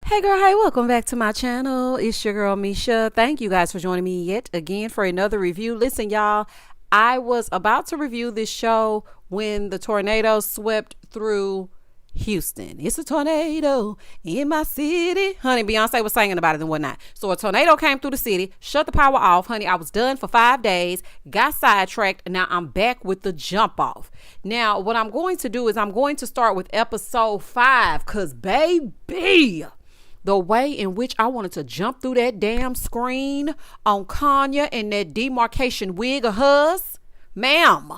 Hey girl, hey, welcome back to my channel. It's your girl Misha. Thank you guys for joining me yet again for another review. Listen, y'all, I was about to review this show when the tornado swept through Houston. It's a tornado in my city. Honey, Beyonce was singing about it and whatnot. So a tornado came through the city, shut the power off. Honey, I was done for 5 days, got sidetracked. Now I'm back with the jump off. Now, what I'm going to do is I'm going to start with episode 5 because, baby, the way in which I wanted to jump through that damn screen on Kanye and that demarcation wig of hers, ma'am,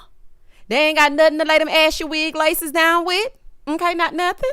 they ain't got nothing to lay them ashy wig laces down with. Okay, not nothing.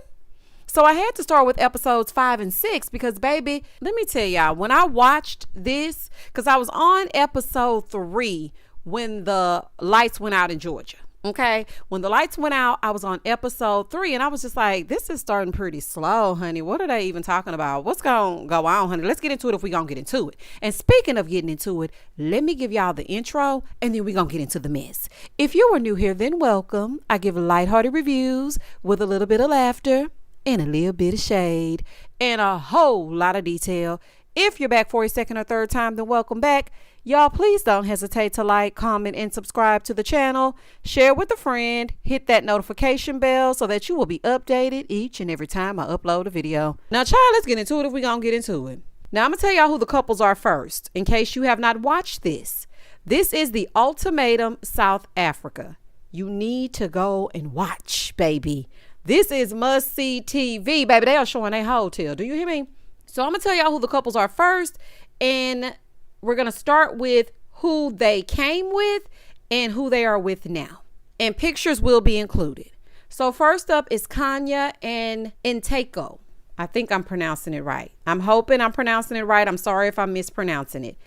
So I had to start with episodes 5 and 6 because, baby, let me tell y'all, when I watched this, because I was on episode 3 when the lights went out in Georgia. Okay, when the lights went out, I was on episode 3 and I was just like, this is starting pretty slow, honey. What are they even talking about? What's going to go on, honey? Let's get into it if we're going to get into it. And speaking of getting into it, let me give y'all the intro and then we're going to get into the mess. If you are new here, then welcome. I give lighthearted reviews with a little bit of laughter and a little bit of shade and a whole lot of detail. If you're back for a second or third time, then welcome back. Y'all, please don't hesitate to like, comment, and subscribe to the channel. Share with a friend. Hit that notification bell so that you will be updated each and every time I upload a video. Now, child, let's get into it if we're going to get into it. Now, I'm going to tell y'all who the couples are first, in case you have not watched this. This is the Ultimatum South Africa. You need to go and watch, baby. This is must-see TV, baby. They are showing a hotel. Do you hear me? So I'm going to tell y'all who the couples are first, and we're going to start with who they came with and who they are with now. And pictures will be included. So first up is Kanye and Ntako. I think I'm pronouncing it right. I'm hoping I'm pronouncing it right. I'm sorry if I'm mispronouncing it.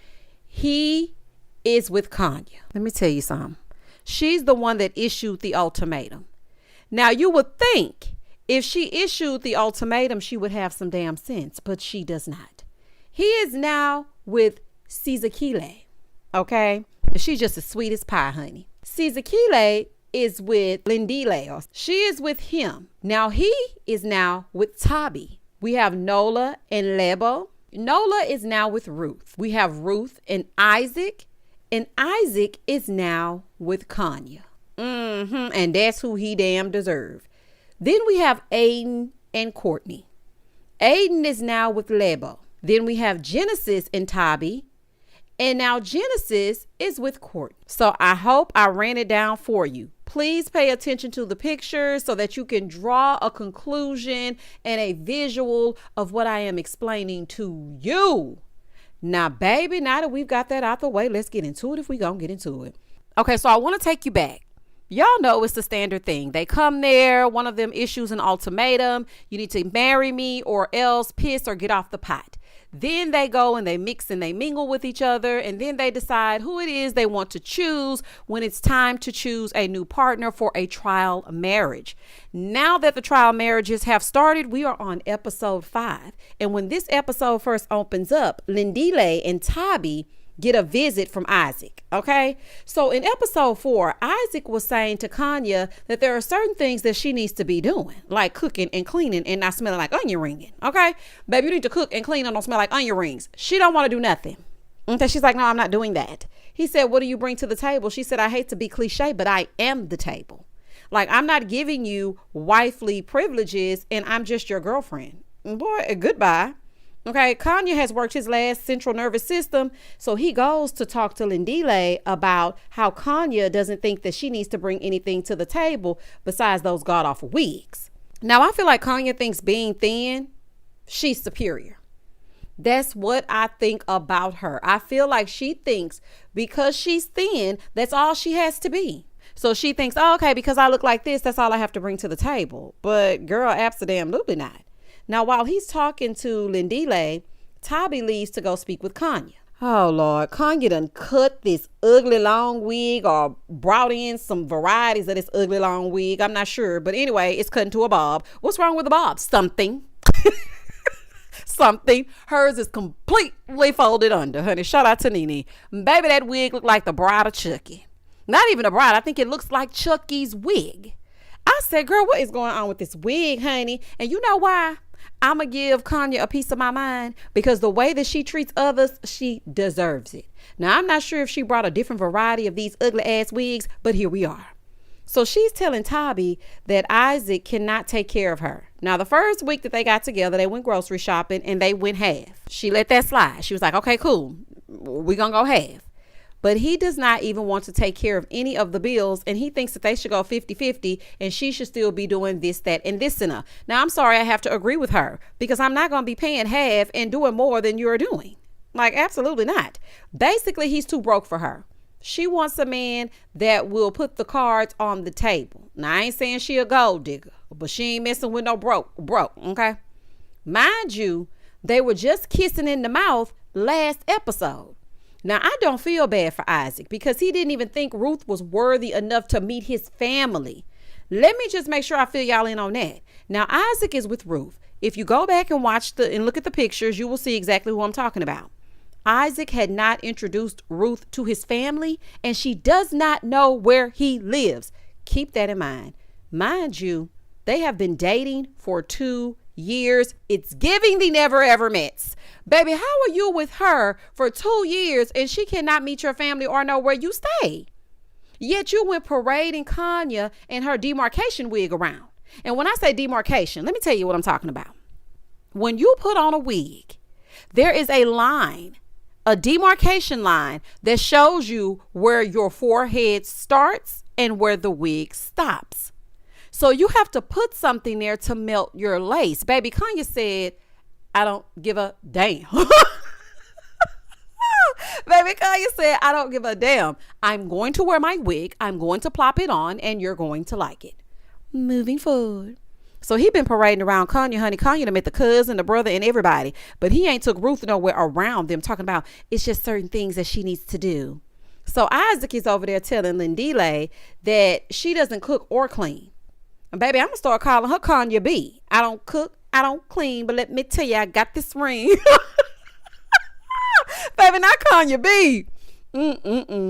He is with Kanye. Let me tell you something. She's the one that issued the ultimatum. Now, you would think if she issued the ultimatum, she would have some damn sense, but she does not. He is now with Sizakile, okay? She's just as sweet as pie, honey. Sizakile is with Lindile. She is with him. Now he is now with Tabi. We have Nola and Lebo. Nola is now with Ruth. We have Ruth and Isaac is now with Kanye. And that's who he damn deserve. Then we have Aiden and Courtney. Aiden is now with Lebo. Then we have Genesis and Tabi. And now Genesis is with Courtney. So I hope I ran it down for you. Please pay attention to the pictures so that you can draw a conclusion and a visual of what I am explaining to you. Now, baby, now that we've got that out the way, let's get into it if we're going to get into it. Okay, so I want to take you back. Y'all know it's the standard thing. They come there. One of them issues an ultimatum. You need to marry me or else piss or get off the pot. Then they go and they mix and they mingle with each other. And then they decide who it is they want to choose when it's time to choose a new partner for a trial marriage. Now that the trial marriages have started, we are on episode 5. And when this episode first opens up, Lindile and Tabi get a visit from Isaac. Okay. So in episode 4, Isaac was saying to Kanye that there are certain things that she needs to be doing, like cooking and cleaning and not smelling like onion ringing. Okay. Baby, you need to cook and clean and don't smell like onion rings. She don't want to do nothing. Okay. She's like, no, I'm not doing that. He said, what do you bring to the table? She said, I hate to be cliche, but I am the table. Like, I'm not giving you wifely privileges and I'm just your girlfriend. Boy, goodbye. Okay, Kanye has worked his last central nervous system, so he goes to talk to Lindile about how Kanye doesn't think that she needs to bring anything to the table besides those god-awful wigs. Now, I feel like Kanye thinks being thin, she's superior. That's what I think about her. I feel like she thinks because she's thin, that's all she has to be. So she thinks, oh, okay, because I look like this, that's all I have to bring to the table. But girl, absolutely not. Now, while he's talking to Lindile, Tabi leaves to go speak with Kanye. Oh, Lord. Kanye done cut this ugly long wig or brought in some varieties of this ugly long wig. I'm not sure. But anyway, it's cut into a bob. What's wrong with the bob? Something. Something. Hers is completely folded under, honey. Shout out to Nene. Baby, that wig looked like the bride of Chucky. Not even a bride. I think it looks like Chucky's wig. I said, girl, what is going on with this wig, honey? And you know why? I'ma give Kanya a piece of my mind because the way that she treats others, she deserves it. Now, I'm not sure if she brought a different variety of these ugly ass wigs, but here we are. So she's telling Tabby that Isaac cannot take care of her. Now, the first week that they got together, they went grocery shopping and they went half. She let that slide. She was like, okay, cool. We're going to go half. But he does not even want to take care of any of the bills. And he thinks that they should go 50-50 and she should still be doing this, that, and this and that. Now, I'm sorry I have to agree with her because I'm not going to be paying half and doing more than you're doing. Like, absolutely not. Basically, he's too broke for her. She wants a man that will put the cards on the table. Now, I ain't saying she a gold digger, but she ain't messing with no broke, okay? Mind you, they were just kissing in the mouth last episode. Now, I don't feel bad for Isaac because he didn't even think Ruth was worthy enough to meet his family. Let me just make sure I fill y'all in on that. Now, Isaac is with Ruth. If you go back and look at the pictures, you will see exactly who I'm talking about. Isaac had not introduced Ruth to his family, and she does not know where he lives. Keep that in mind. Mind you, they have been dating for 2 years. It's giving the never ever mets. Baby, how are you with her for 2 years and she cannot meet your family or know where you stay? Yet you went parading Kanya and her demarcation wig around. And when I say demarcation, let me tell you what I'm talking about. When you put on a wig, there is a line, a demarcation line that shows you where your forehead starts and where the wig stops. So you have to put something there to melt your lace. Baby, Kanya said, I don't give a damn. Baby, Kanya said, I don't give a damn. I'm going to wear my wig. I'm going to plop it on and you're going to like it. Moving forward. So he been parading around Kanya, honey. Kanya done met the cousin, the brother, and everybody. But he ain't took Ruth nowhere around them, talking about it's just certain things that she needs to do. So Isaac is over there telling Lindile that she doesn't cook or clean. And baby, I'm going to start calling her Kanya B. I don't cook, I don't clean, but let me tell you, I got this ring. Baby, not Kanya B.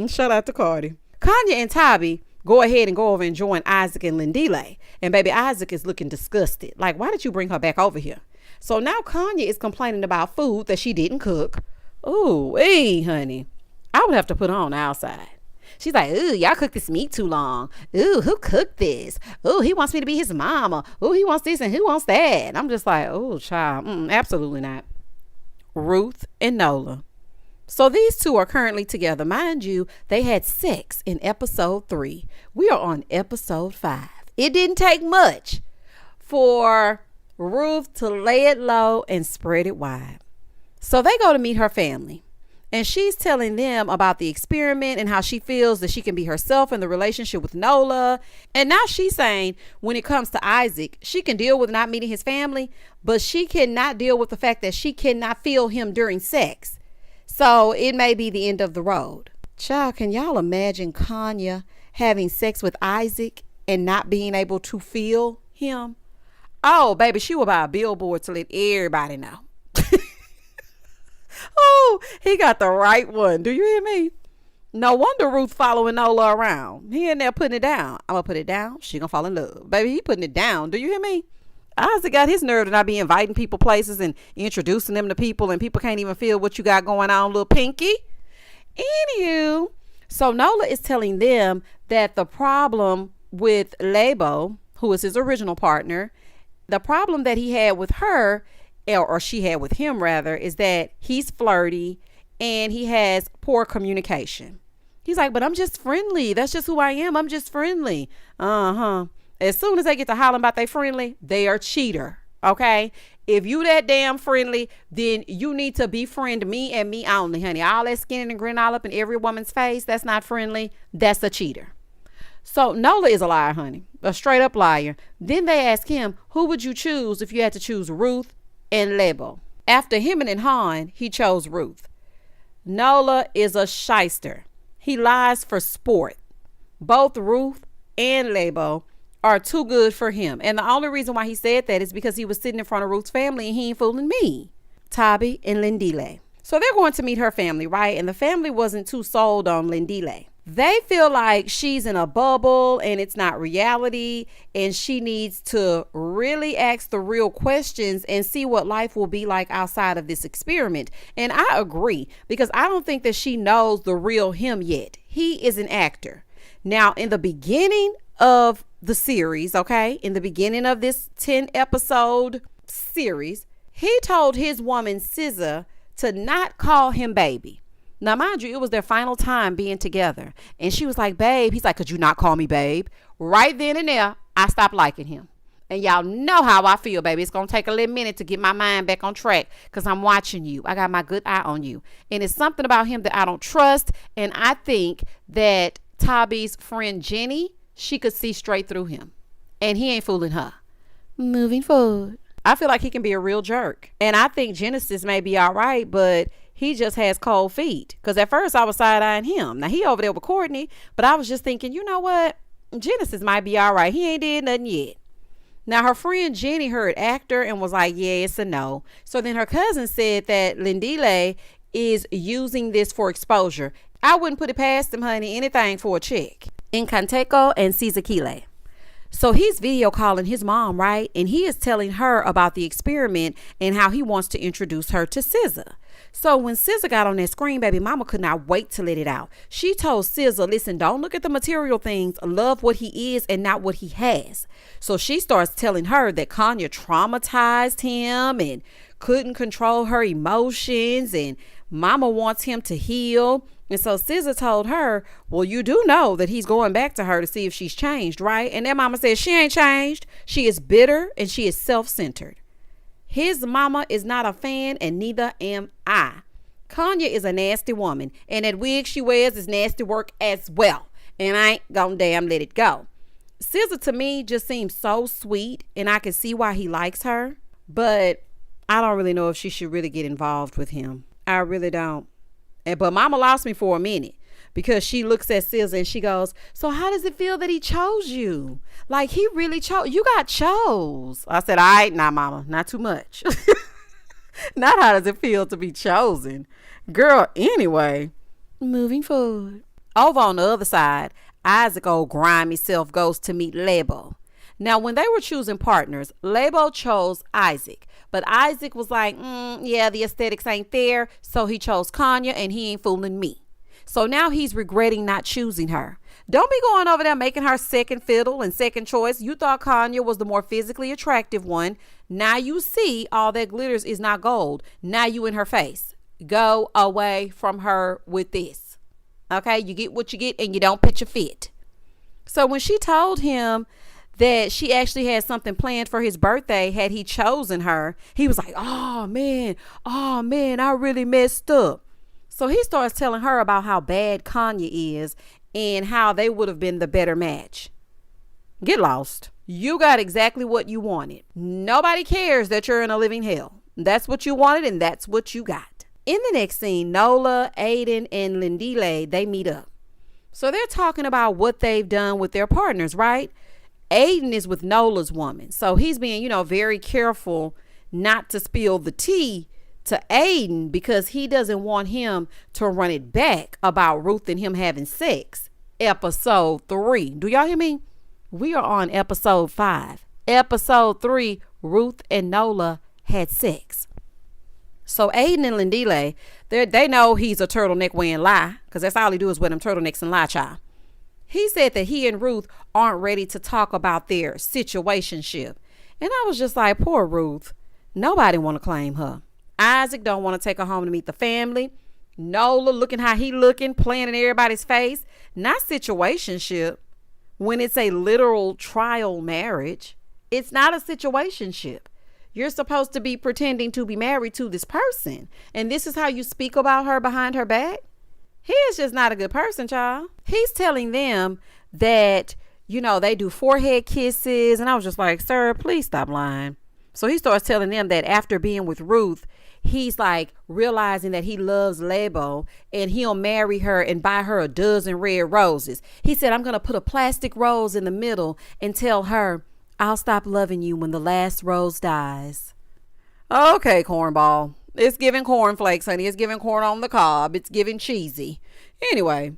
Shout out to Cardi. Kanya and Tabby go ahead and go over and join Isaac and Lindile. And baby, Isaac is looking disgusted. Like, why did you bring her back over here? So now Kanya is complaining about food that she didn't cook. Ooh, hey, honey. I would have to put her on the outside. She's like, ooh, y'all cooked this meat too long. Ooh, who cooked this? Ooh, he wants me to be his mama. Ooh, he wants this and who wants that? I'm just like, oh, child. Absolutely not. Ruth and Nola. So these two are currently together. Mind you, they had sex in episode 3. We are on episode 5. It didn't take much for Ruth to lay it low and spread it wide. So they go to meet her family. And she's telling them about the experiment and how she feels that she can be herself in the relationship with Nola. And now she's saying when it comes to Isaac, she can deal with not meeting his family, but she cannot deal with the fact that she cannot feel him during sex. So it may be the end of the road. Child, can y'all imagine Kanya having sex with Isaac and not being able to feel him? Oh, baby, she will buy a billboard to let everybody know. Oh, he got the right one. Do you hear me? No wonder Ruth following Nola around. He in there putting it down. I'm going to put it down. She going to fall in love. Baby, he putting it down. Do you hear me? Isaac got his nerve to not be inviting people places and introducing them to people, and people can't even feel what you got going on, little pinky. Anywho, so Nola is telling them that the problem with Lebo, who is his original partner, the problem that he had with her, or she had with him rather, is that he's flirty and he has poor communication. He's like, but I'm just friendly. That's just who I am. I'm just friendly. As soon as they get to hollering about they friendly, they are cheater. Okay. If you that damn friendly, then you need to befriend me and me only, honey. All that skin and grin all up in every woman's face. That's not friendly. That's a cheater. So Nola is a liar, honey. A straight up liar. Then they ask him, who would you choose if you had to choose Ruth and Lebo? After him and Han, he chose Ruth. Nola is a shyster. He lies for sport. Both Ruth and Lebo are too good for him. And the only reason why he said that is because he was sitting in front of Ruth's family and he ain't fooling me. Tabby and Lindile. So they're going to meet her family, right? And the family wasn't too sold on Lindile. They feel like she's in a bubble and it's not reality, and she needs to really ask the real questions and see what life will be like outside of this experiment. And I agree, because I don't think that she knows the real him yet. He is an actor. Now, in the beginning of the series, okay, in the beginning of this 10 episode series, he told his woman SZA to not call him baby. Now, mind you, it was their final time being together. And she was like, babe. He's like, could you not call me babe? Right then and there, I stopped liking him. And y'all know how I feel, baby. It's going to take a little minute to get my mind back on track, because I'm watching you. I got my good eye on you. And it's something about him that I don't trust. And I think that Tabi's friend Jenny, she could see straight through him. And he ain't fooling her. Moving forward. I feel like he can be a real jerk. And I think Genesis may be all right, but he just has cold feet. Because at first I was side-eyeing him. Now, he over there with Courtney, but I was just thinking, you know what? Genesis might be all right. He ain't did nothing yet. Now, her friend Jenny heard actor and was like, yeah, it's a no. So then her cousin said that Lindile is using this for exposure. I wouldn't put it past him, honey. Anything for a check. Encanteco and Cizakile. So he's video calling his mom, right? And he is telling her about the experiment and how he wants to introduce her to SZA. So when SZA got on that screen, baby mama could not wait to let it out. She told SZA, listen, don't look at the material things. Love what he is and not what he has. So she starts telling her that Kanye traumatized him and couldn't control her emotions, and mama wants him to heal. And so SZA told her, well, you do know that he's going back to her to see if she's changed, right? And that mama said she ain't changed. She is bitter and she is self-centered. His mama is not a fan, and neither am I. Kanye is a nasty woman, and that wig she wears is nasty work as well. And I ain't gonna damn let it go. SZA to me just seems so sweet, and I can see why he likes her. But I don't really know if she should really get involved with him. I really don't. But mama lost me for a minute, because she looks at SZA and she goes, so how does it feel that he chose you? Like, he really chose. You got chose. I said, all right, nah, mama, not too much. Not how does it feel to be chosen. Girl, anyway, moving forward. Over on the other side, Isaac old grimy self goes to meet Lebo. Now, when they were choosing partners, Lebo chose Isaac. But Isaac was like, yeah, the aesthetics ain't there. So he chose Kanye, and he ain't fooling me. So now he's regretting not choosing her. Don't be going over there making her second fiddle and second choice. You thought Kanye was the more physically attractive one. Now you see all that glitters is not gold. Now you in her face. Go away from her with this. Okay, you get what you get and you don't pitch a fit. So when she told him that she actually had something planned for his birthday had he chosen her, he was like, oh man, I really messed up. So he starts telling her about how bad Kanye is and how they would have been the better match. Get lost. You got exactly what you wanted. Nobody cares that you're in a living hell. That's what you wanted, and that's what you got. In the next scene, Nola, Aiden, and Lindile, they meet up. So they're talking about what they've done with their partners, right? Aiden is with Nola's woman. So he's being, very careful not to spill the tea to Aiden, because he doesn't want him to run it back about Ruth and him having sex. Episode 3. Do y'all hear me? We are on episode 5. Episode 3, Ruth and Nola had sex. So Aiden and Lindile, they know he's a turtleneck wearing lie, because that's all he do is wear them turtlenecks and lie, child. He said that he and Ruth aren't ready to talk about their situationship. And I was just like, poor Ruth. Nobody want to claim her. Isaac don't want to take her home to meet the family. Nola looking how he looking, playing in everybody's face. Not situationship. When it's a literal trial marriage, it's not a situationship. You're supposed to be pretending to be married to this person. And this is how you speak about her behind her back? He is just not a good person, child. He's telling them that, they do forehead kisses. And I was just like, sir, please stop lying. So he starts telling them that after being with Ruth, he's like realizing that he loves Lebo and he'll marry her and buy her a dozen red roses. He said, I'm going to put a plastic rose in the middle and tell her, I'll stop loving you when the last rose dies. Okay, cornball. It's giving cornflakes, honey. It's giving corn on the cob. It's giving cheesy. Anyway,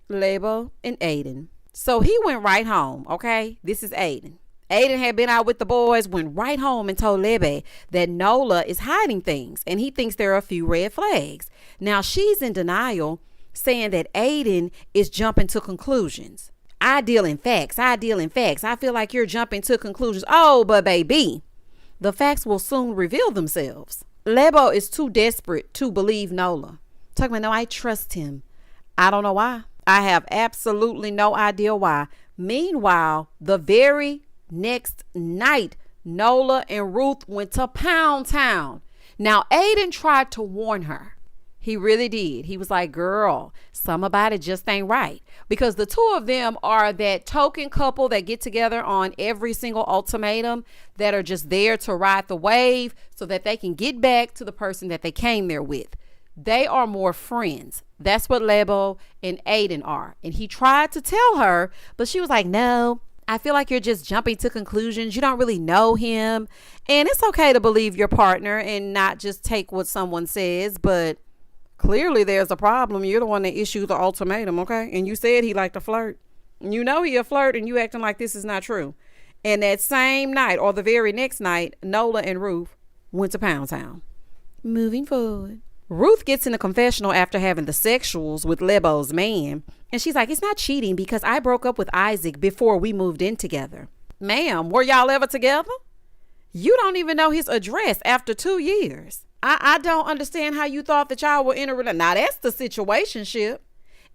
Lebo and Aiden. So he went right home, okay? This is Aiden. Aiden had been out with the boys, went right home and told Lebe that Nola is hiding things and he thinks there are a few red flags. Now she's in denial, saying that Aiden is jumping to conclusions. I deal in facts. I feel like you're jumping to conclusions. Oh, but baby, the facts will soon reveal themselves. Lebo is too desperate to believe Nola. Talking about, no, I trust him. I don't know why. I have absolutely no idea why. Meanwhile, the very next night, Nola and Ruth went to Pound Town. Now, Aiden tried to warn her. He really did. He was like, girl, some about it just ain't right. Because the two of them are that token couple that get together on every single ultimatum, that are just there to ride the wave so that they can get back to the person that they came there with. They are more friends. That's what Lebo and Aiden are. And he tried to tell her, but she was like, no, I feel like you're just jumping to conclusions. You don't really know him. And it's okay to believe your partner and not just take what someone says, but clearly there's a problem. You're the one that issued the ultimatum, okay? And you said he liked to flirt. You know he a flirt and you acting like this is not true. And that same night or the very next night, Nola and Ruth went to Pound Town. Moving forward. Ruth gets in a confessional after having the sexuals with Lebo's man. And she's like, it's not cheating because I broke up with Isaac before we moved in together. Ma'am, were y'all ever together? You don't even know his address after 2 years. I don't understand how you thought that y'all were in a relationship. Now that's the situationship.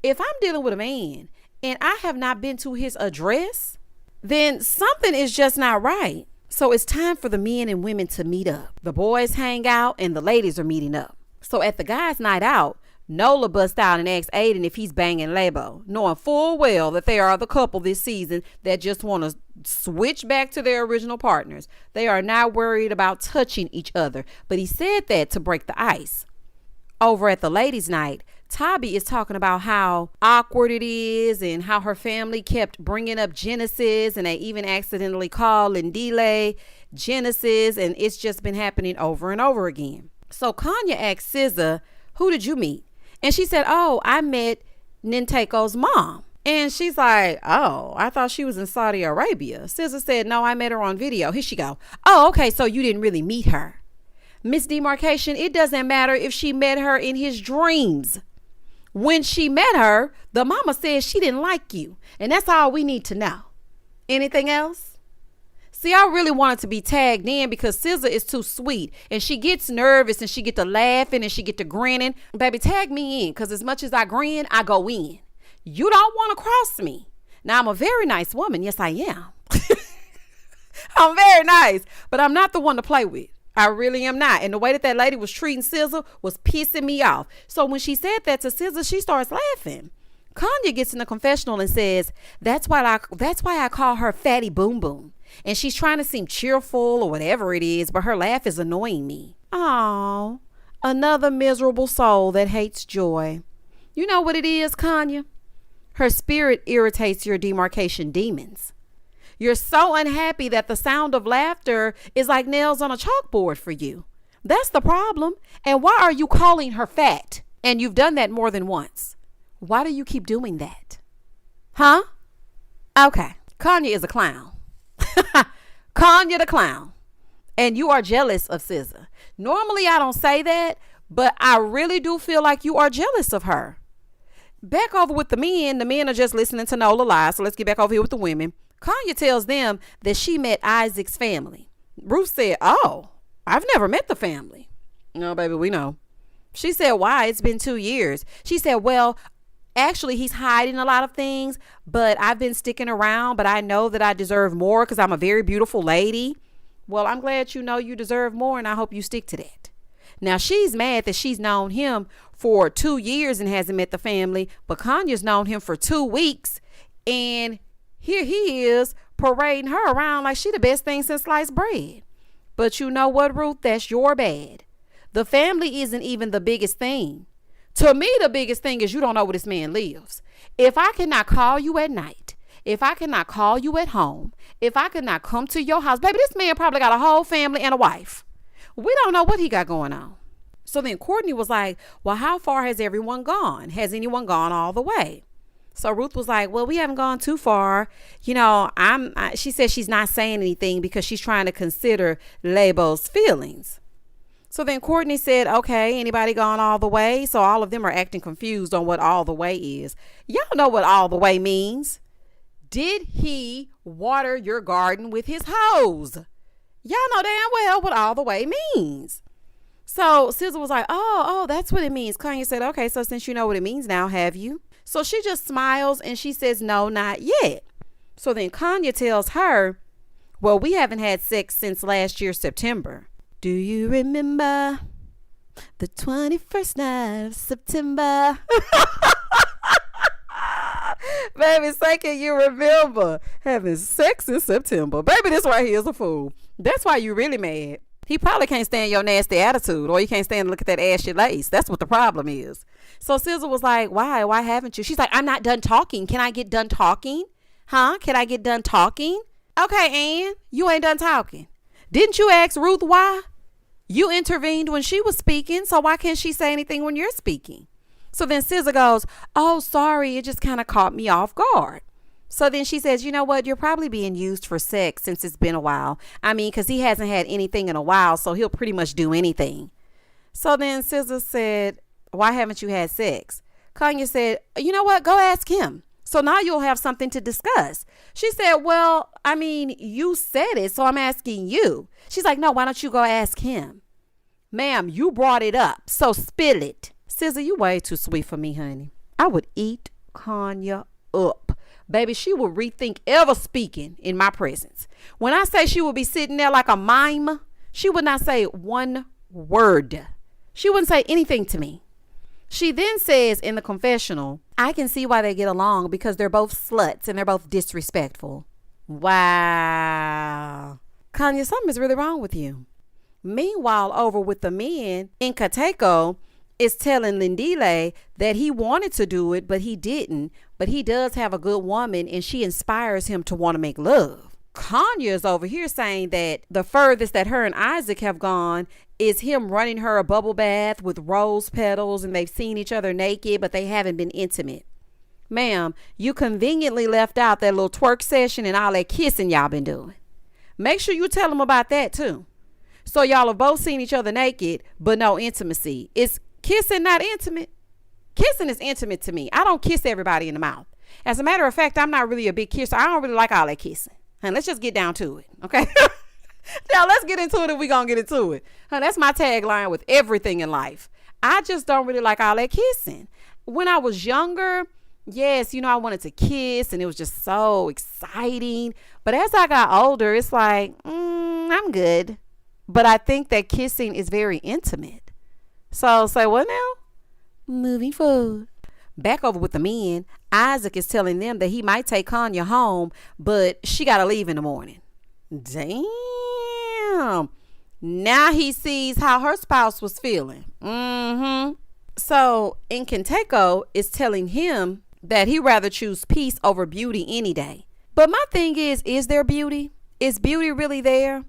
If I'm dealing with a man and I have not been to his address, then something is just not right. So it's time for the men and women to meet up. The boys hang out and the ladies are meeting up. So at the guys' night out, Nola busts out and asks Aiden if he's banging Lebo, knowing full well that they are the couple this season that just want to switch back to their original partners. They are not worried about touching each other, but he said that to break the ice. Over at the ladies' night, Tabi is talking about how awkward it is and how her family kept bringing up Genesis, and they even accidentally called Lindile Genesis, and it's just been happening over and over again. So Kanya asked SZA, who did you meet? And she said, oh, I met Ninteko's mom. And she's like, oh, I thought she was in Saudi Arabia. SZA said, no, I met her on video. Here she go. Oh, okay, so you didn't really meet her. Miss Demarcation, it doesn't matter if she met her in his dreams. When she met her, the mama said she didn't like you. And that's all we need to know. Anything else? See, I really wanted to be tagged in because SZA is too sweet and she gets nervous and she get to laughing and she get to grinning. Baby, tag me in because as much as I grin, I go in. You don't want to cross me. Now, I'm a very nice woman. Yes, I am. I'm very nice, but I'm not the one to play with. I really am not. And the way that lady was treating SZA was pissing me off. So when she said that to SZA, she starts laughing. Kanye gets in the confessional and says, that's why I call her Fatty Boom Boom. And she's trying to seem cheerful or whatever it is, but her laugh is annoying me. Oh, another miserable soul that hates joy. You know what it is, Kanye? Her spirit irritates your demarcation demons. You're so unhappy that the sound of laughter is like nails on a chalkboard for you. That's the problem. And why are you calling her fat? And you've done that more than once. Why do you keep doing that? Huh? Okay. Kanye is a clown. Kanye the clown. And you are jealous of SZA. Normally I don't say that, but I really do feel like you are jealous of her. Back over with the men. The men are just listening to Nola lie. So let's get back over here with the women. Kanye tells them that she met Isaac's family. Ruth said, oh, I've never met the family. No, baby, we know. She said, why? It's been 2 years. She said, well, actually, he's hiding a lot of things, but I've been sticking around, but I know that I deserve more because I'm a very beautiful lady. Well, I'm glad you know you deserve more, and I hope you stick to that. Now, she's mad that she's known him for 2 years and hasn't met the family, but Kanye's known him for 2 weeks, and here he is parading her around like she the best thing since sliced bread. But you know what, Ruth? That's your bad. The family isn't even the biggest thing. To me, the biggest thing is you don't know where this man lives. If I cannot call you at night, if I cannot call you at home, if I cannot come to your house, baby, this man probably got a whole family and a wife. We don't know what he got going on. So then Courtney was like, well, how far has everyone gone? Has anyone gone all the way? So Ruth was like, well, we haven't gone too far. She said she's not saying anything because she's trying to consider Labo's feelings. So then Courtney said, okay, anybody gone all the way? So all of them are acting confused on what all the way is. Y'all know what all the way means. Did he water your garden with his hose? Y'all know damn well what all the way means. So SZA was like, oh, that's what it means. Kanye said, okay, so since you know what it means now, have you? So she just smiles and she says, no, not yet. So then Kanye tells her, well, we haven't had sex since last year, September. Do you remember the 21st night of September? Baby, say, can you remember having sex in September? Baby, this right here is a fool. That's why you really mad. He probably can't stand your nasty attitude, or he can't stand to look at that ass you lace. That's what the problem is. So SZA was like, why? Why haven't you? She's like, I'm not done talking. Can I get done talking? Huh? Can I get done talking? Okay, Ann, you ain't done talking. Didn't you ask Ruth why? You intervened when she was speaking, so why can't she say anything when you're speaking? So then SZA goes, oh, sorry, it just kind of caught me off guard. So then she says, you know what? You're probably being used for sex since it's been a while. I mean, because he hasn't had anything in a while, so he'll pretty much do anything. So then SZA said, why haven't you had sex? Kanye said, you know what? Go ask him. So now you'll have something to discuss. She said, well, I mean, you said it, so I'm asking you. She's like, no, why don't you go ask him? Ma'am, you brought it up, so spill it. SZA, you way too sweet for me, honey. I would eat Kanye up. Baby, she would rethink ever speaking in my presence. When I say she would be sitting there like a mime, she would not say one word. She wouldn't say anything to me. She then says in the confessional, I can see why they get along because they're both sluts and they're both disrespectful. Wow. Kanye, something is really wrong with you. Meanwhile, over with the men, Nkateko is telling Lindile that he wanted to do it, but he didn't. But he does have a good woman and she inspires him to want to make love. Kanye is over here saying that the furthest that her and Isaac have gone is him running her a bubble bath with rose petals and they've seen each other naked, but they haven't been intimate. Ma'am, you conveniently left out that little twerk session and all that kissing y'all been doing. Make sure you tell them about that too. So y'all have both seen each other naked, but no intimacy. Is kissing not intimate? Kissing is intimate to me. I don't kiss everybody in the mouth. As a matter of fact, I'm not really a big kisser. I don't really like all that kissing. And let's just get down to it, okay? Now let's get into it if we're going to get into it. That's my tagline with everything in life. I just don't really like all that kissing. When I was younger, yes, I wanted to kiss and it was just so exciting. But as I got older, it's like, I'm good. But I think that kissing is very intimate. So say what now? Moving forward. Back over with the men, Isaac is telling them that he might take Kanye home, but she got to leave in the morning. Damn. Now he sees how her spouse was feeling. So Nkateko is telling him that he'd rather choose peace over beauty any day. But my thing is there beauty? Is beauty really there?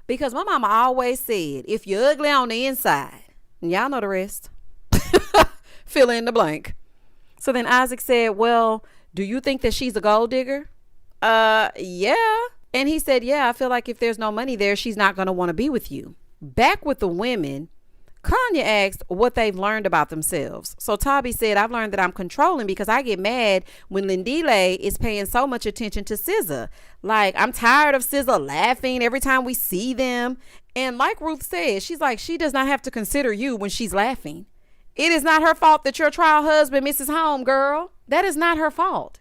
Because my mama always said, if you're ugly on the inside, y'all know the rest. Fill in the blank. So then Isaac said, well, do you think that she's a gold digger? Yeah. And he said, yeah, I feel like if there's no money there, she's not going to want to be with you. Back with the women, Kanye asked what they've learned about themselves. So Tabi said, I've learned that I'm controlling because I get mad when Lindile is paying so much attention to SZA. Like, I'm tired of SZA laughing every time we see them. And like Ruth said, she's like, she does not have to consider you when she's laughing. It is not her fault that your trial husband misses home, girl. That is not her fault.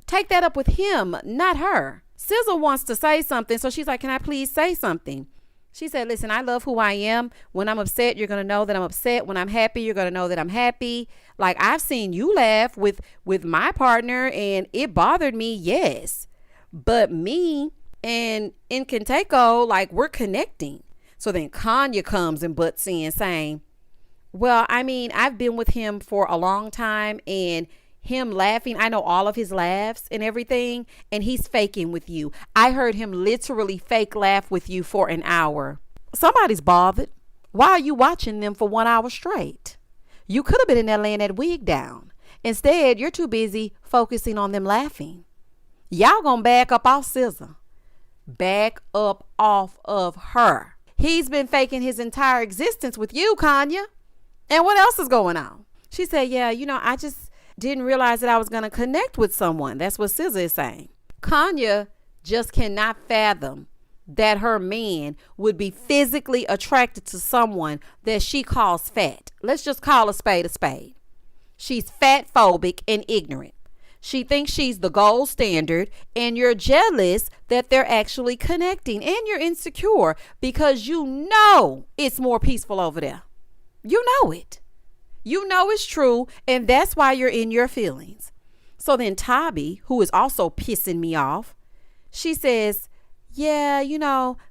Take that up with him, not her. SZA wants to say something, so she's like, can I please say something? She said, listen, I love who I am. When I'm upset, you're going to know that I'm upset. When I'm happy, you're going to know that I'm happy. Like, I've seen you laugh with my partner, and it bothered me, yes. But me and Nkateko, like, we're connecting. So then Kanye comes and butts in saying, well, I mean, I've been with him for a long time and him laughing, I know all of his laughs and everything, and he's faking with you. I heard him literally fake laugh with you for an hour. Somebody's bothered. Why are you watching them for 1 hour straight? You could have been in there laying that wig down. Instead, you're too busy focusing on them laughing. Y'all gonna back up off SZA. Back up off of her. He's been faking his entire existence with you, Kanye. And what else is going on? She said, yeah, I just didn't realize that I was going to connect with someone. That's what SZA is saying. Kanye just cannot fathom that her man would be physically attracted to someone that she calls fat. Let's just call a spade a spade. She's fat phobic and ignorant. She thinks she's the gold standard, and you're jealous that they're actually connecting, and you're insecure because you know it's more peaceful over there. You know it. You know it's true, and that's why you're in your feelings. So then Tabi, who is also pissing me off, she says, yeah,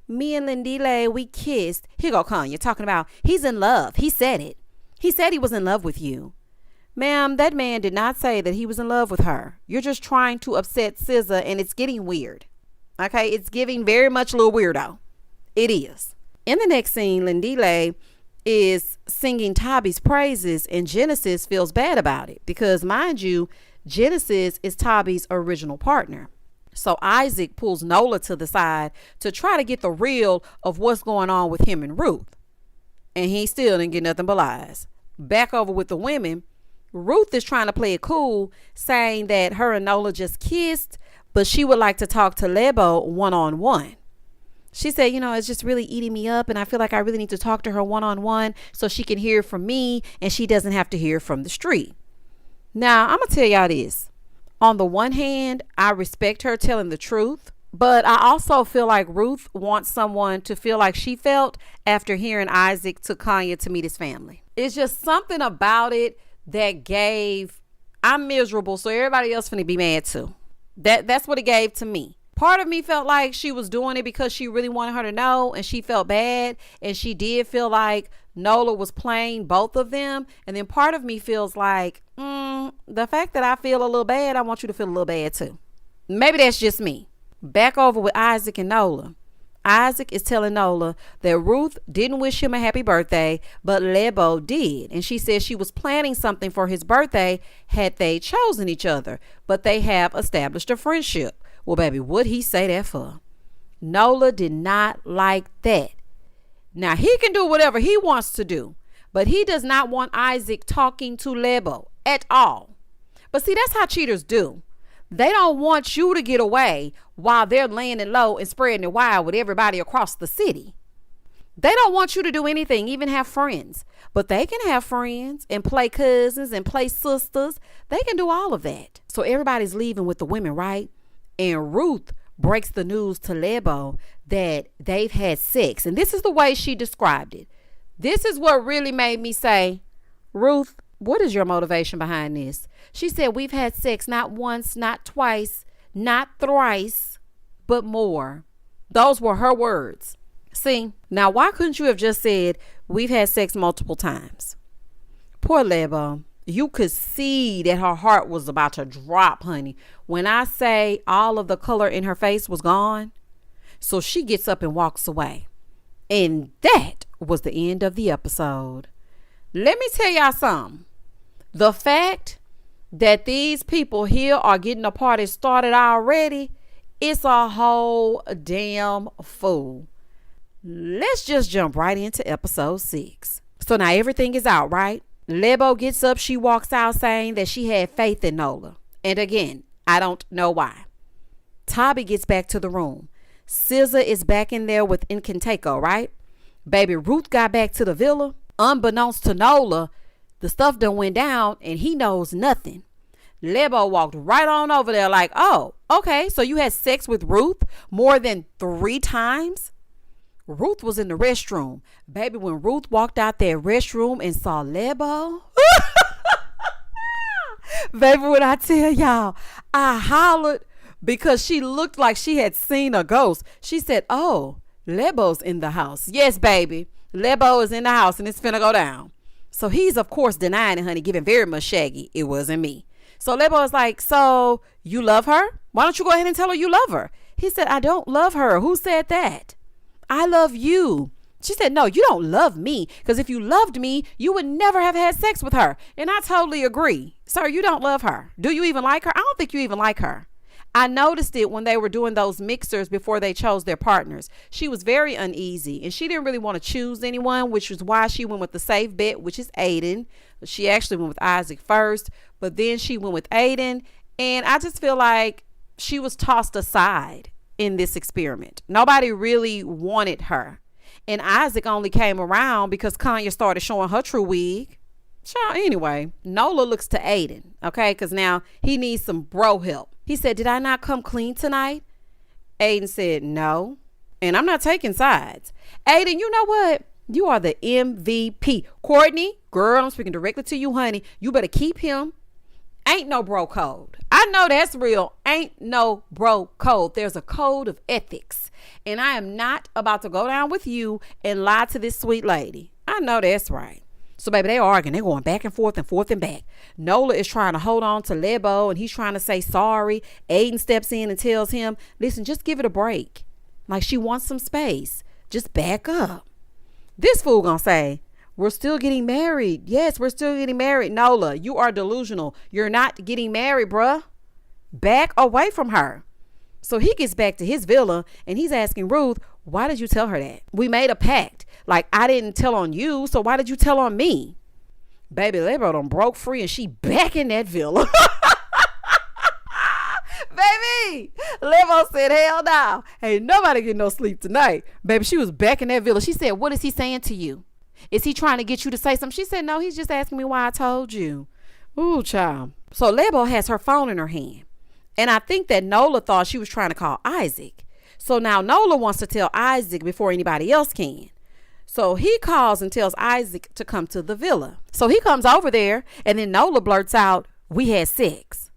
me and Lindile, we kissed. Here go Kanye talking about he's in love. He said it. He said he was in love with you. Ma'am, that man did not say that he was in love with her. You're just trying to upset SZA, and it's getting weird. Okay, it's giving very much a little weirdo. It is. In the next scene, Lindile is singing Tabi's praises, and Genesis feels bad about it because, mind you, Genesis is Tabi's original partner. So Isaac pulls Nola to the side to try to get the real of what's going on with him and Ruth. And he still didn't get nothing but lies. Back over with the women, Ruth is trying to play it cool, saying that her and Nola just kissed, but she would like to talk to Lebo one-on-one. She said, it's just really eating me up, and I feel like I really need to talk to her one-on-one so she can hear from me and she doesn't have to hear from the street. Now, I'm going to tell y'all this. On the one hand, I respect her telling the truth, but I also feel like Ruth wants someone to feel like she felt after hearing Isaac took Kanye to meet his family. It's just something about it that gave, I'm miserable, so everybody else finna be mad too. That's what it gave to me. Part of me felt like she was doing it because she really wanted her to know, and she felt bad, and she did feel like Nola was playing both of them. And then part of me feels like, the fact that I feel a little bad, I want you to feel a little bad too. Maybe that's just me. Back over with Isaac and Nola. Isaac is telling Nola that Ruth didn't wish him a happy birthday, but Lebo did. And she said she was planning something for his birthday had they chosen each other, but they have established a friendship. Well, baby, what'd he say that for? Nola did not like that. Now, he can do whatever he wants to do, but he does not want Isaac talking to Lebo at all. But see, that's how cheaters do. They don't want you to get away while they're laying it low and spreading it wide with everybody across the city. They don't want you to do anything, even have friends. But they can have friends and play cousins and play sisters. They can do all of that. So everybody's leaving with the women, right? And Ruth breaks the news to Lebo that they've had sex. And this is the way she described it. This is what really made me say, Ruth, what is your motivation behind this? She said, we've had sex not once, not twice, not thrice, but more. Those were her words. See, now why couldn't you have just said, we've had sex multiple times? Poor Lebo. You could see that her heart was about to drop, honey. When I say all of the color in her face was gone. So she gets up and walks away. And that was the end of the episode. Let me tell y'all something. The fact that these people here are getting a party started already, it's a whole damn fool. Let's just jump right into episode 6. So now everything is out, right? Lebo gets up, she walks out saying that she had faith in Nola. And again, I don't know why. Tabi gets back to the room. SZA is back in there with Incantaco, right? Baby Ruth got back to the villa. Unbeknownst to Nola, the stuff done went down and he knows nothing. Lebo walked right on over there like, oh, okay, so you had sex with Ruth more than 3 times? Ruth was in the restroom. Baby, when Ruth walked out that restroom and saw Lebo, baby, when I tell y'all, I hollered because she looked like she had seen a ghost. She said, oh, Lebo's in the house. Yes, baby. Lebo is in the house and it's finna go down. So he's, of course, denying it, honey, giving very much shaggy. It wasn't me. So Lebo is like, so you love her? Why don't you go ahead and tell her you love her? He said, I don't love her. Who said that? I love you. She said, no, you don't love me, because if you loved me, you would never have had sex with her. And I totally agree. Sir, you don't love her. Do you even like her? I don't think you even like her. I noticed it when they were doing those mixers before they chose their partners. She was very uneasy and she didn't really want to choose anyone, which was why she went with the safe bet, which is Aiden. She actually went with Isaac first, but then she went with Aiden. And I just feel like she was tossed aside in this experiment. Nobody really wanted her. And Isaac only came around because Kanye started showing her true wig. So anyway, Nola looks to Aiden, okay, because now he needs some bro help. He said, did I not come clean tonight? Aiden said, no. And I'm not taking sides. Aiden, you know what? You are the MVP. Courtney, girl, I'm speaking directly to you, honey. You better keep him. Ain't no bro code. I know that's real. Ain't no bro code. There's a code of ethics. And I am not about to go down with you and lie to this sweet lady. I know that's right. So, baby, they arguing. They're going back and forth and back. Nola is trying to hold on to Lebo, and he's trying to say sorry. Aiden steps in and tells him, listen, just give it a break. Like, she wants some space. Just back up. This fool gonna say, we're still getting married. Yes, we're still getting married. Nola, you are delusional. You're not getting married, bruh. Back away from her. So he gets back to his villa and he's asking Ruth, why did you tell her that? We made a pact. Like, I didn't tell on you, so why did you tell on me? Baby, Lebo done broke free and she back in that villa. Baby, Lebo said, hell no. Ain't nobody getting no sleep tonight. Baby, she was back in that villa. She said, what is he saying to you? Is he trying to get you to say something? She said, no, he's just asking me why I told you. Ooh, child. So Lebo has her phone in her hand. And I think that Nola thought she was trying to call Isaac. So now Nola wants to tell Isaac before anybody else can. So he calls and tells Isaac to come to the villa. So he comes over there and then Nola blurts out, we had sex.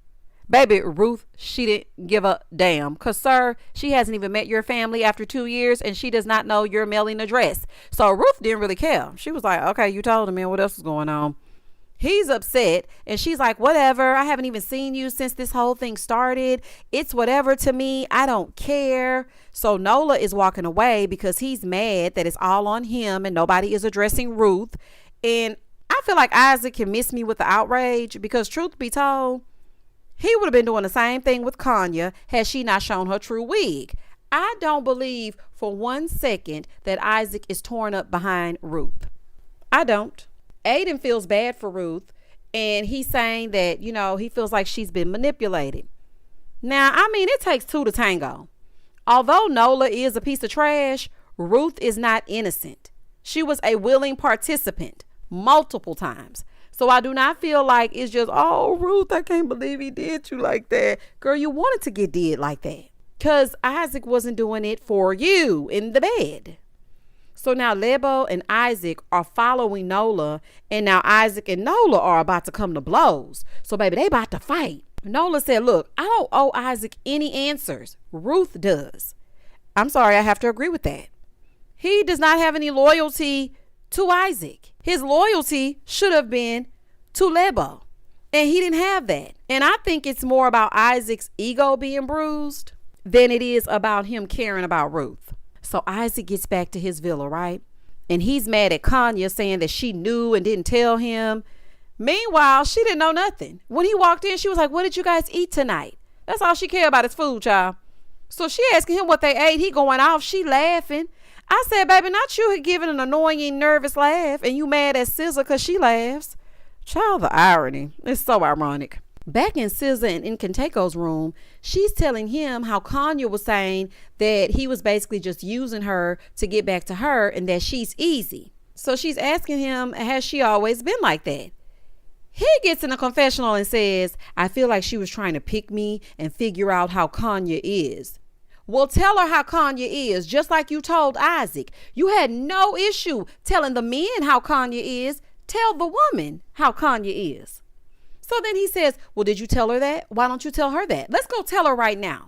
Baby, Ruth, she didn't give a damn. Because, sir, she hasn't even met your family after 2 years and she does not know your mailing address. So Ruth didn't really care. She was like, okay, you told him, man, what else is going on? He's upset and she's like, whatever. I haven't even seen you since this whole thing started. It's whatever to me. I don't care. So Nola is walking away because he's mad that it's all on him and nobody is addressing Ruth. And I feel like Isaac can miss me with the outrage because truth be told, he would have been doing the same thing with Kanya had she not shown her true wig. I don't believe for 1 second that Isaac is torn up behind Ruth. I don't. Aiden feels bad for Ruth and he's saying that, you know, he feels like she's been manipulated. Now, I mean, it takes two to tango. Although Nola is a piece of trash, Ruth is not innocent. She was a willing participant multiple times. So I do not feel like it's just, oh, Ruth, I can't believe he did you like that. Girl, you wanted to get did like that because Isaac wasn't doing it for you in the bed. So now Lebo and Isaac are following Nola, and now Isaac and Nola are about to come to blows. So baby, they about to fight. Nola said, look, I don't owe Isaac any answers. Ruth does. I'm sorry, I have to agree with that. He does not have any loyalty to Isaac. His loyalty should have been to Lebo, and he didn't have that. And I think it's more about Isaac's ego being bruised than it is about him caring about Ruth. So Isaac gets back to his villa, right? And he's mad at Kanya saying that she knew and didn't tell him. Meanwhile, she didn't know nothing. When he walked in, she was like, what did you guys eat tonight? That's all she cared about is food, child. So she asking him what they ate. He going off. She laughing. I said, baby, not you had given an annoying, nervous laugh and you mad at SZA because she laughs. Child, the irony. It's so ironic. Back in SZA and in Kenteko's room, she's telling him how Kanye was saying that he was basically just using her to get back to her and that she's easy. So she's asking him, has she always been like that? He gets in a confessional and says, I feel like she was trying to pick me and figure out how Kanye is. Well, tell her how Kanye is, just like you told Isaac. You had no issue telling the men how Kanye is. Tell the woman how Kanye is. So then he says, well, did you tell her that? Why don't you tell her that? Let's go tell her right now.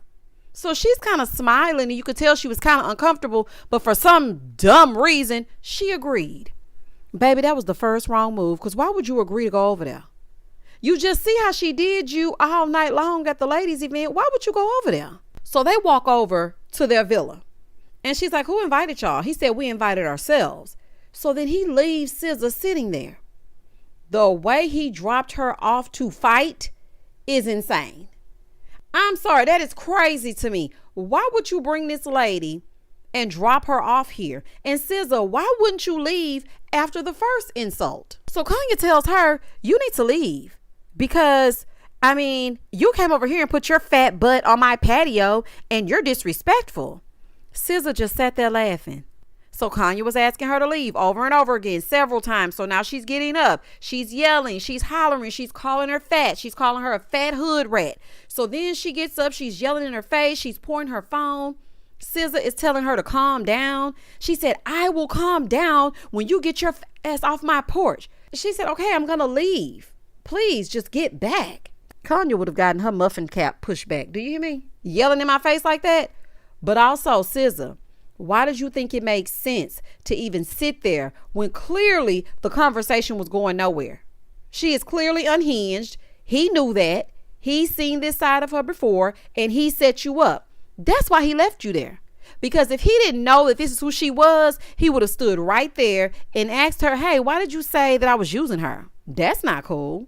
So she's kind of smiling and you could tell she was kind of uncomfortable, but for some dumb reason, she agreed. Baby, that was the first wrong move because why would you agree to go over there? You just see how she did you all night long at the ladies event. Why would you go over there? So they walk over to their villa And she's like, who invited y'all? He said, we invited ourselves. So then he leaves SZA sitting there. The way he dropped her off to fight is insane. I'm sorry, that is crazy to me. Why would you bring this lady and drop her off here? And SZA, why wouldn't you leave after the first insult? So Kanye tells her, you need to leave because, I mean, you came over here and put your fat butt on my patio and you're disrespectful. SZA just sat there laughing. So Kanye was asking her to leave over and over again several times. So now she's getting up. She's yelling. She's hollering. She's calling her fat. She's calling her a fat hood rat. So then she gets up. She's yelling in her face. She's pouring her phone. SZA is telling her to calm down. She said, I will calm down when you get your ass off my porch. She said, okay, I'm going to leave. Please just get back. Kanye would have gotten her muffin cap pushed back. Do you hear me? Yelling in my face like that. But also, SZA, why did you think it makes sense to even sit there when clearly the conversation was going nowhere? She is clearly unhinged. He knew that. He's seen this side of her before, and he set you up. That's why he left you there. Because if he didn't know that this is who she was, he would have stood right there and asked her, hey, why did you say that I was using her? That's not cool.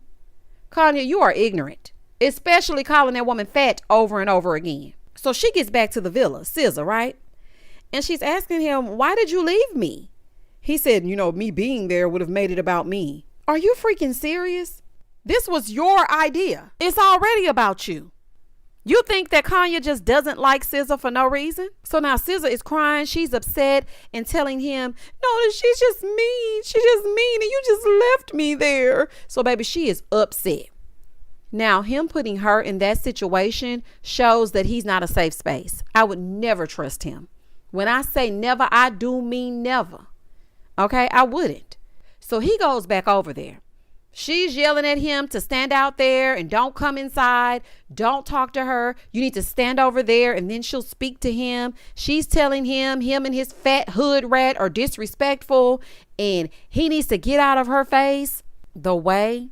Kanye, you are ignorant, especially calling that woman fat over and over again. So she gets back to the villa, SZA, right? And she's asking him, why did you leave me? He said, me being there would have made it about me. Are you freaking serious? This was your idea. It's already about you. You think that Kanye just doesn't like SZA for no reason? So now SZA is crying. She's upset and telling him, no, she's just mean. She's just mean. And you just left me there. So baby, she is upset. Now, him putting her in that situation shows that he's not a safe space. I would never trust him. When I say never, I do mean never. Okay, I wouldn't. So he goes back over there. She's yelling at him to stand out there and don't come inside. Don't talk to her. You need to stand over there and then she'll speak to him. She's telling him and his fat hood rat are disrespectful and he needs to get out of her face. The way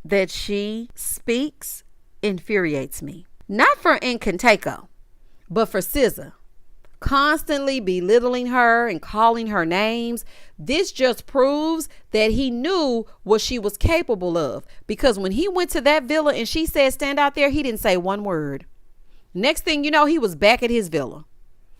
that she speaks infuriates me. Not for Incantaco, but for SZA. Constantly belittling her and calling her names. This just proves that he knew what she was capable of. Because when he went to that villa and she said stand out there, he didn't say one word. Next thing you know, he was back at his villa.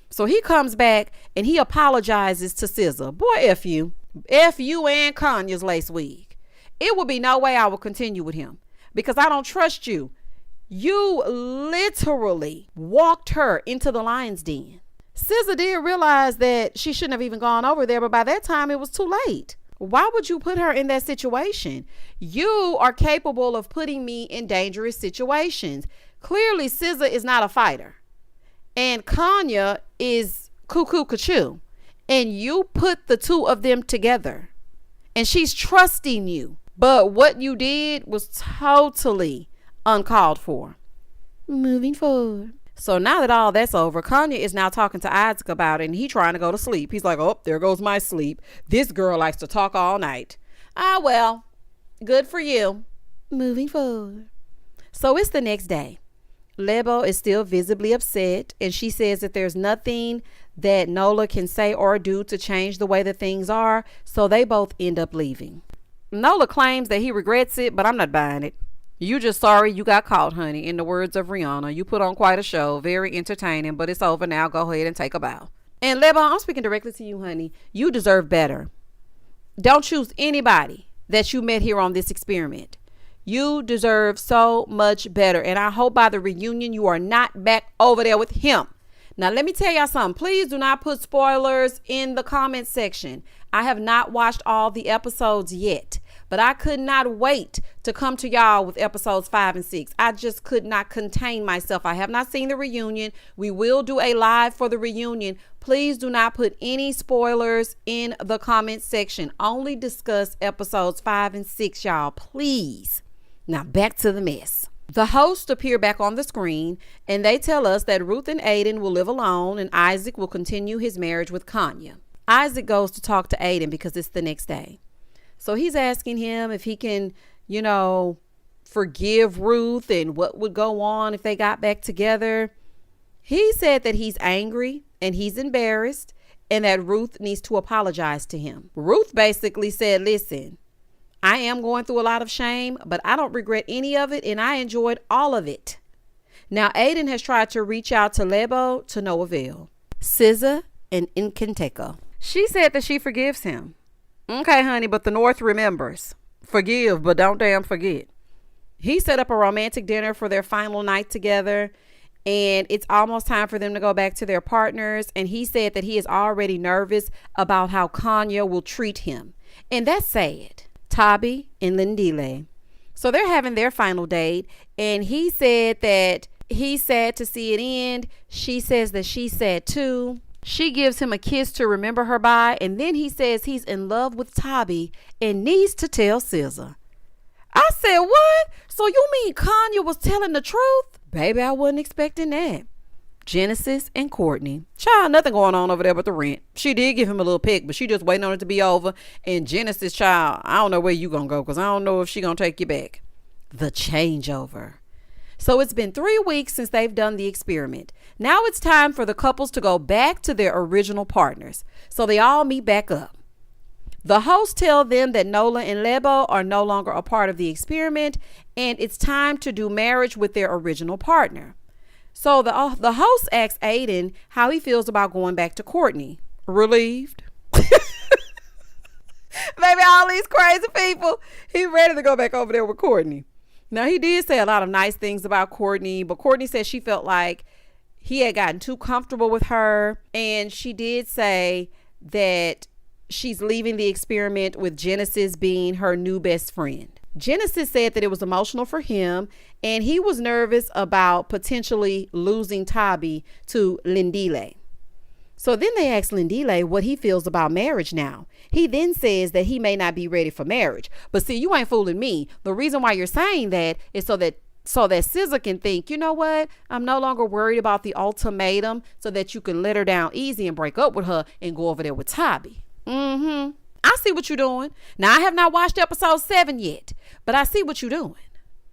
So he comes back and he apologizes to SZA. Boy, F you. F you and Kanye's lace wig. It would be no way I will continue with him because I don't trust you. You literally walked her into the lion's den. SZA did realize that she shouldn't have even gone over there, but by that time it was too late. Why would you put her in that situation? You are capable of putting me in dangerous situations. Clearly, SZA is not a fighter. And Kanye is cuckoo cuckoo. And you put the two of them together. And she's trusting you. But what you did was totally uncalled for. Moving forward. So now that all that's over, Kanye is now talking to Isaac about it and he trying to go to sleep. He's like, oh, there goes my sleep. This girl likes to talk all night. Ah, well, good for you. Moving forward. So it's the next day. Lebo is still visibly upset and she says that there's nothing that Nola can say or do to change the way that things are. So they both end up leaving. Nola claims that he regrets it, but I'm not buying it. You just sorry you got caught, honey. In the words of Rihanna, you put on quite a show. Very entertaining, but it's over now. Go ahead and take a bow. And Lebo, I'm speaking directly to you, honey. You deserve better. Don't choose anybody that you met here on this experiment. You deserve so much better. And I hope by the reunion you are not back over there with him. Now, let me tell y'all something. Please do not put spoilers in the comment section. I have not watched all the episodes yet, but I could not wait to come to y'all with episodes 5 and 6. I just could not contain myself. I have not seen the reunion. We will do a live for the reunion. Please do not put any spoilers in the comment section. Only discuss episodes 5 and 6, y'all. Please. Now back to the mess. The hosts appear back on the screen and they tell us that Ruth and Aiden will live alone and Isaac will continue his marriage with Kanye. Isaac goes to talk to Aiden because it's the next day. So he's asking him if he can, forgive Ruth and what would go on if they got back together. He said that he's angry and he's embarrassed and that Ruth needs to apologize to him. Ruth basically said, listen, I am going through a lot of shame, but I don't regret any of it, and I enjoyed all of it. Now, Aiden has tried to reach out to Lebo to no avail. SZA and Incanteco. She said that she forgives him. Okay, honey, but the North remembers. Forgive, but don't damn forget. He set up a romantic dinner for their final night together, and it's almost time for them to go back to their partners. And he said that he is already nervous about how Kanya will treat him. And that's sad. Tabi and Lindile. So they're having their final date, and he said that he's sad to see it end. She says that she's sad too. She gives him a kiss to remember her by, and then he says he's in love with Tabi and needs to tell SZA. I said, what? So you mean Kanya was telling the truth? Baby, I wasn't expecting that. Genesis and Courtney. Child, nothing going on over there but the rent. She did give him a little pick, but she just waiting on it to be over. And Genesis, child, I don't know where you gonna go, because I don't know if she gonna take you back. The changeover. So it's been 3 weeks since they've done the experiment. Now it's time for the couples to go back to their original partners. So they all meet back up. The hosts tell them that Nola and Lebo are no longer a part of the experiment, and it's time to do marriage with their original partner. So the host asks Aiden how he feels about going back to Courtney. Relieved. Maybe all these crazy people, he ready to go back over there with Courtney. Now, he did say a lot of nice things about Courtney, but Courtney said she felt like he had gotten too comfortable with her. And she did say that she's leaving the experiment with Genesis being her new best friend. Genesis said that it was emotional for him, and he was nervous about potentially losing Tabi to Lindile. So then they asked Lindile what he feels about marriage now. He then says that he may not be ready for marriage. But see, you ain't fooling me. The reason why you're saying that is so that SZA can think, you know what? I'm no longer worried about the ultimatum, so that you can let her down easy and break up with her and go over there with Tabi. I see what you're doing. Now, I have not watched episode 7 yet, but I see what you're doing.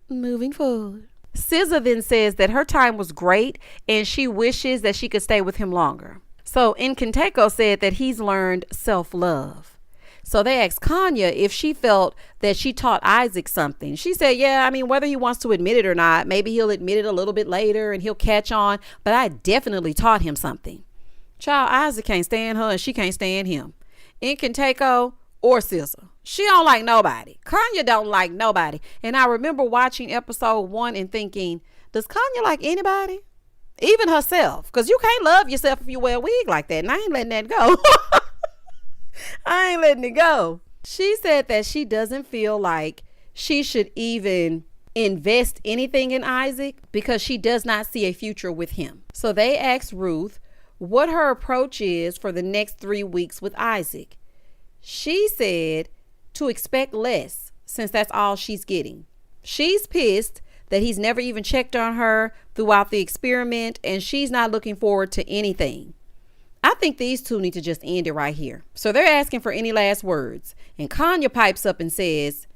Moving forward. SZA then says that her time was great and she wishes that she could stay with him longer. So Incanteco said that he's learned self-love. So they asked Kanya if she felt that she taught Isaac something. She said, yeah, I mean, whether he wants to admit it or not, maybe he'll admit it a little bit later and he'll catch on, but I definitely taught him something. Child, Isaac can't stand her and she can't stand him. Incanteco or SZA. She don't like nobody. Kanya don't like nobody. And I remember watching episode 1 and thinking, does Kanya like anybody? Even herself. Because you can't love yourself if you wear a wig like that. And I ain't letting that go. I ain't letting it go. She said that she doesn't feel like she should even invest anything in Isaac because she does not see a future with him. So they asked Ruth what her approach is for the next 3 weeks with Isaac. She said to expect less, since that's all she's getting. She's pissed that he's never even checked on her throughout the experiment, and she's not looking forward to anything. I think these two need to just end it right here. So they're asking for any last words. And Kanya pipes up and says,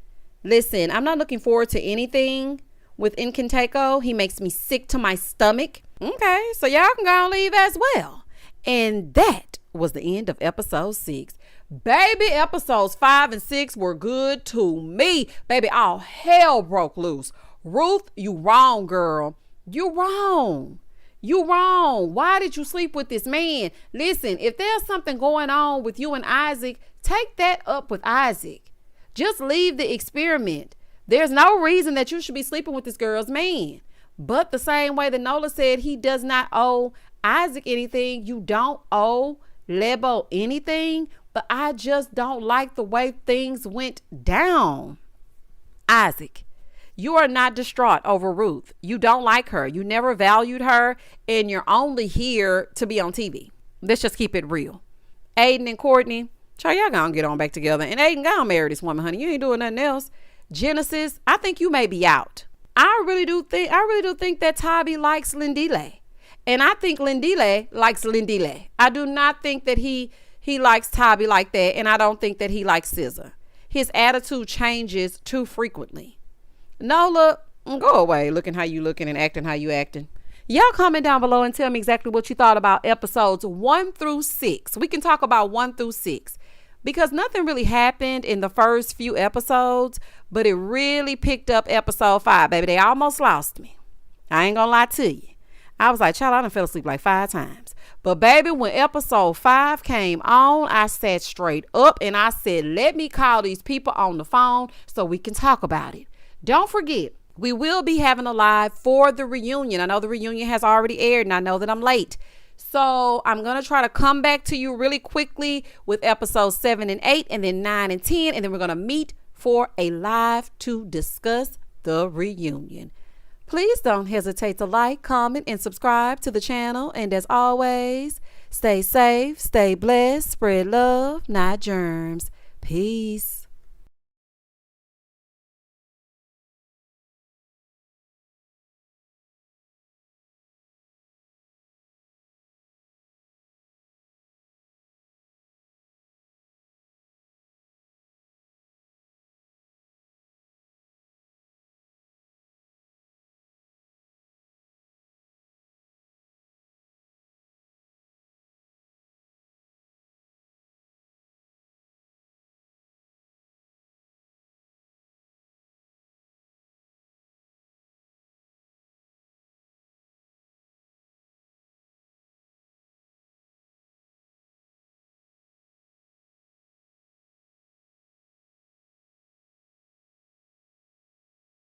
listen, I'm not looking forward to anything with Incanteco. He makes me sick to my stomach. Okay, so y'all can go and leave as well. And that was the end of episode 6. Baby, episodes 5 and 6 were good to me. Baby, all hell broke loose. Ruth, you wrong, girl. You wrong. You wrong. Why did you sleep with this man? Listen, if there's something going on with you and Isaac, take that up with Isaac. Just leave the experiment. There's no reason that you should be sleeping with this girl's man. But the same way that Nola said he does not owe Isaac anything, you don't owe Lebo anything. But I just don't like the way things went down. Isaac, you are not distraught over Ruth. You don't like her. You never valued her, and you're only here to be on TV. Let's just keep it real. Aiden and Courtney, y'all gonna get on back together. And Aiden, gonna marry this woman, honey. You ain't doing nothing else. Genesis, I think you may be out. I really do think that Tabi likes Lindile. And I think Lindile likes Lindile. I do not think that he likes Tabi like that, and I don't think that he likes SZA. His attitude changes too frequently. Nola, go away looking how you looking and acting how you acting. Y'all comment down below and tell me exactly what you thought about episodes 1-6. We can talk about 1-6 because nothing really happened in the first few episodes, but it really picked up episode 5, baby. They almost lost me. I ain't gonna lie to you. I was like, child, I done fell asleep like 5 times. But baby, when episode 5 came on, I sat straight up and I said, let me call these people on the phone so we can talk about it. Don't forget, we will be having a live for the reunion. I know the reunion has already aired and I know that I'm late. So I'm going to try to come back to you really quickly with episodes 7 and 8 and then 9 and 10. And then we're going to meet for a live to discuss the reunion. Please don't hesitate to like, comment, and subscribe to the channel. And as always, stay safe, stay blessed, spread love, not germs. Peace.